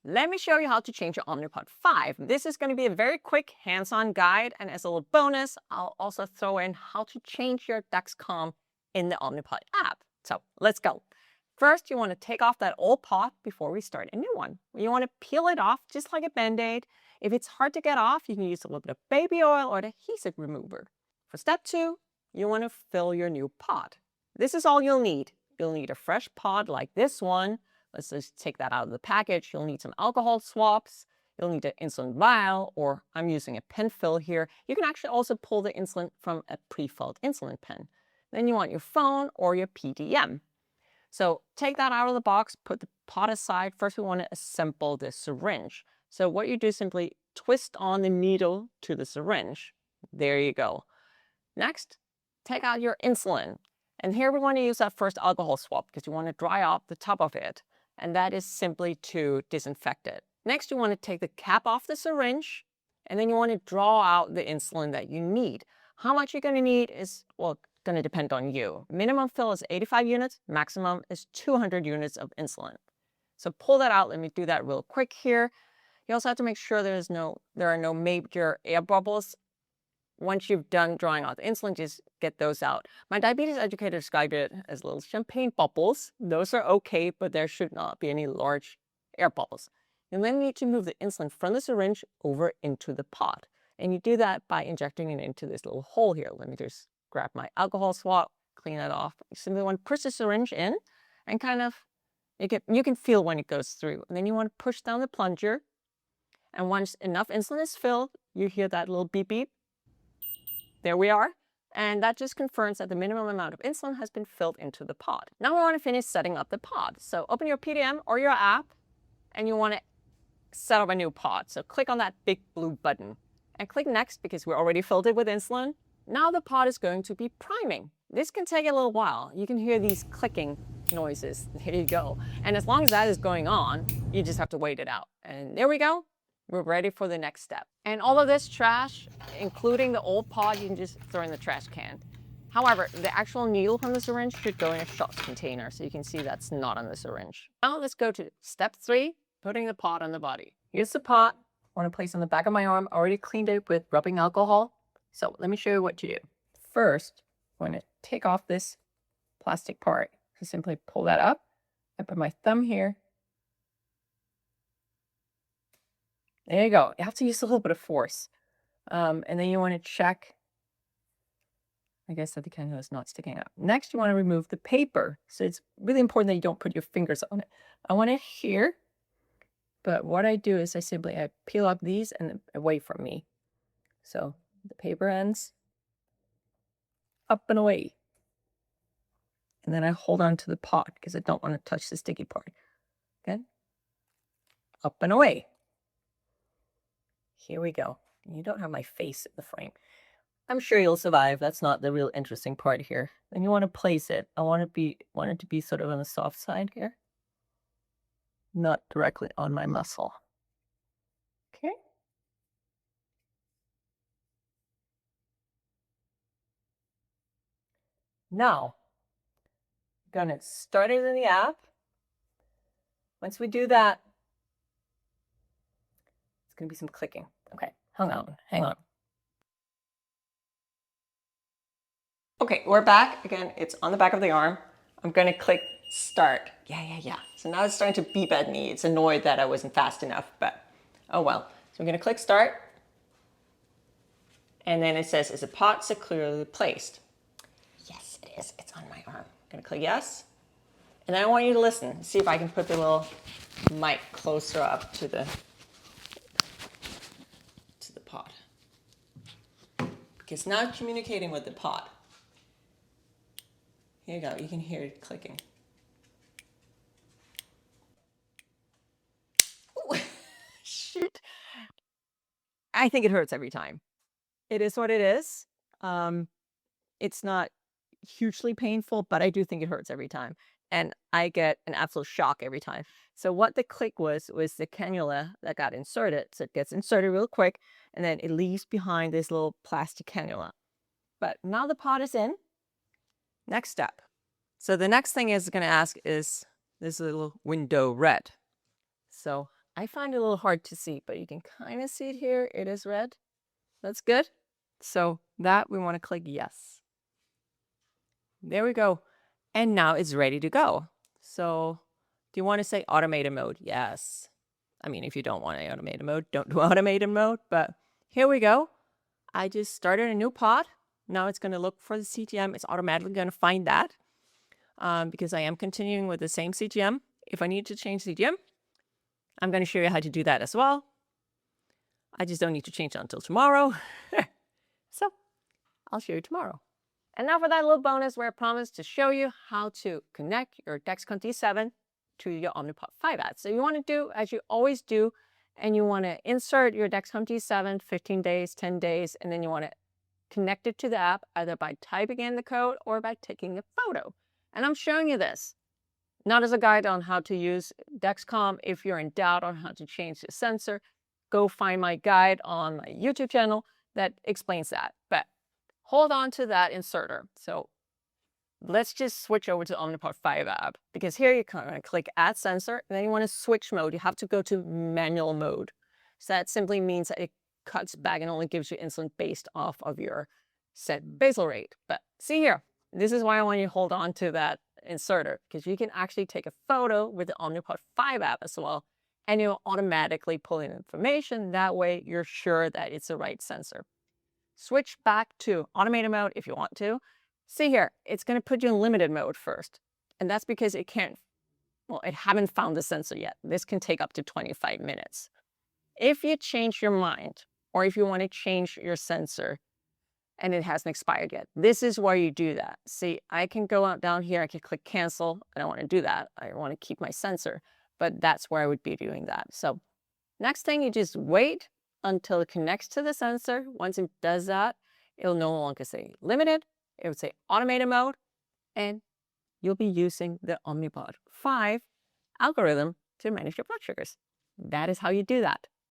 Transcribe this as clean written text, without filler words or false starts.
let me show you how to change your Omnipod 5. This is going to be a very quick hands-on guide, and as a little bonus, I'll also throw in how to change your Dexcom in the Omnipod app. So let's go. First, you want to take off that old pod before we start a new one. You want to peel it off just like a Band-Aid. If it's hard to get off, you can use a little bit of baby oil or adhesive remover. For step 2, you want to fill your new pod. This is all you'll need. You'll need a fresh pod like this one. Let's just take that out of the package. You'll need some alcohol swabs. You'll need an insulin vial, or I'm using a pen fill here. You can actually also pull the insulin from a pre-filled insulin pen. Then you want your phone or your PDM. So take that out of the box, put the pod aside. First, we want to assemble the syringe. So what you do is simply twist on the needle to the syringe. There you go. Next, take out your insulin. And here we want to use that first alcohol swab because you want to dry off the top of it. And that is simply to disinfect it. Next, you want to take the cap off the syringe, and then you want to draw out the insulin that you need. How much you're going to need is, well, going to depend on you. Minimum fill is 85 units, maximum is 200 units of insulin. So pull that out. Let me do that real quick here. You also have to make sure there are no major air bubbles. Once you've done drawing out the insulin, just get those out. My diabetes educator described it as little champagne bubbles. Those are okay, but there should not be any large air bubbles. And then you need to move the insulin from the syringe over into the pod. And you do that by injecting it into this little hole here. Let me just grab my alcohol swab, clean that off. You simply want to push the syringe in and kind of, you can feel when it goes through. And then you want to push down the plunger. And once enough insulin is filled, you hear that little beep beep. There we are. And that just confirms that the minimum amount of insulin has been filled into the pod. Now we want to finish setting up the pod. So open your PDM or your app, and you want to set up a new pod. So click on that big blue button and click next because we're already filled it with insulin. Now the pod is going to be priming. This can take a little while. You can hear these clicking noises. There you go. And as long as that is going on, you just have to wait it out. And there we go. We're ready for the next step. And all of this trash, including the old pod, you can just throw in the trash can. However, the actual needle from the syringe should go in a shot container, so you can see that's not on the syringe. Now let's go to step 3, putting the pod on the body. Here's the pod. I want to place on the back of my arm. I already cleaned it with rubbing alcohol. So let me show you what to do. First, I'm going to take off this plastic part. So simply pull that up. I put my thumb here. There you go. You have to use a little bit of force. And then you want to check, I guess, that the cannula is not sticking out. Next, you want to remove the paper. So it's really important that you don't put your fingers on it. I want it here, but what I do is I peel up these and away from me. So the paper ends up and away. And then I hold on to the pot because I don't want to touch the sticky part. Okay? Up and away. Here we go. You don't have my face in the frame. I'm sure you'll survive. That's not the real interesting part here. Then you want to place it. I want it to be sort of on the soft side here. Not directly on my muscle. Okay. Now, I'm going to start it in the app. Once we do that, it's going to be some clicking. Okay, hang on. Okay, we're back. Again, it's on the back of the arm. I'm going to click start. Yeah. So now it's starting to beep at me. It's annoyed that I wasn't fast enough, but oh well. So I'm going to click start. And then it says, is the pod securely placed? Yes, it is. It's on my arm. I'm going to click yes. And then I want you to listen. See if I can put the little mic closer up to the pod. Because now it's communicating with the pod. Here you go. You can hear it clicking. Ooh, shoot. I think it hurts every time. It is what it is. It's not hugely painful, but I do think it hurts every time. And I get an absolute shock every time. So what the click was the cannula that got inserted. So it gets inserted real quick, and then it leaves behind this little plastic cannula. But now the pod is in. Next step. So the next thing is going to ask is this little window red. So I find it a little hard to see, but you can kind of see it here. It is red. That's good. So that we want to click yes. There we go. And now it's ready to go. So do you want to say automated mode? Yes. I mean, if you don't want automated mode, don't do automated mode. But here we go. I just started a new pod. Now it's going to look for the CGM. It's automatically going to find that because I am continuing with the same CGM. If I need to change CGM, I'm going to show you how to do that as well. I just don't need to change it until tomorrow. So I'll show you tomorrow. And now for that little bonus where I promised to show you how to connect your Dexcom G7 to your Omnipod 5 app. So you want to do as you always do, and you want to insert your Dexcom G7 15 days, 10 days, and then you want to connect it to the app either by typing in the code or by taking a photo. And I'm showing you this, not as a guide on how to use Dexcom. If you're in doubt on how to change the sensor, go find my guide on my YouTube channel that explains that. But hold on to that inserter. So let's just switch over to the Omnipod 5 app, because here you're going to click add sensor, and then you want to switch mode. You have to go to manual mode. So that simply means that it cuts back and only gives you insulin based off of your set basal rate. But see here, this is why I want you to hold on to that inserter, because you can actually take a photo with the Omnipod 5 app as well, and it'll automatically pull in information. That way you're sure that it's the right sensor. Switch back to automated mode if you want to. See here, it's going to put you in limited mode first. And that's because it haven't found the sensor yet. This can take up to 25 minutes. If you change your mind, or if you want to change your sensor and it hasn't expired yet, this is where you do that. See, I can go out down here, I can click cancel. I don't want to do that. I want to keep my sensor, but that's where I would be doing that. So next thing, you just wait until it connects to the sensor. Once it does that, it'll no longer say limited. It would say automated mode, and you'll be using the Omnipod 5 algorithm to manage your blood sugars. That is how you do that.